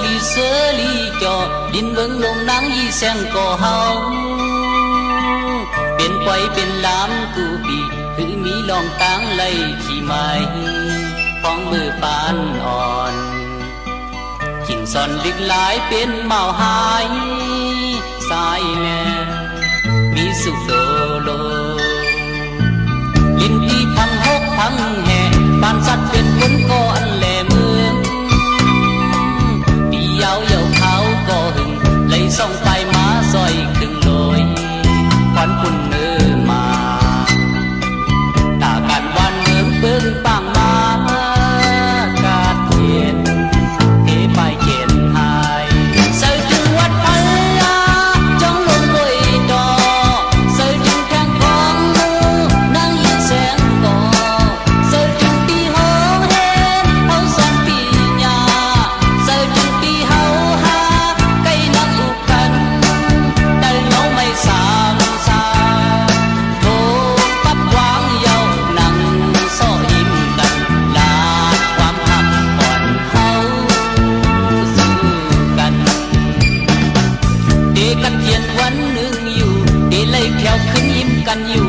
ลีเสลีจอดินเวิงลงนางยีแสงก่อเฮาเป็นปล่อยเป็นลามกูปีคือมีลองตางไล่ขี้ไม้ของมือปานอ่อนขิงสอนลึกหลายเป็นเมาหายสายแม่มีสุขโดโลลินที่พังหกพังแห่บ้านสัตว์เป็นคนก่อนแหลเมืองปียาวเยาเขาก็หึงเลยส่องไปมาซอยครึ่งลอยควันปุ่นเนื้อมาตากันวันเมืองเปิ้งปังมากาดเทียนเทไปเขียนหายเสือจึงวัดพันลาจ้องลงด้วยดอเสือจึงแทงของมือนางยินแสงก่อเสือจึงตีห้องเห็นเขาสอนปีญาเสือจึงตีเฮาหาใกล้นักอุคันแต่เราไม่สามสาโทปับวางเยานั่งซ้อยิ้มกันลาดความหักอ่อนเฮาสู้กันเดกันเทียนวันหนึ่งอยู่เดเลยแขวขึ้นยิ้มกันอยู่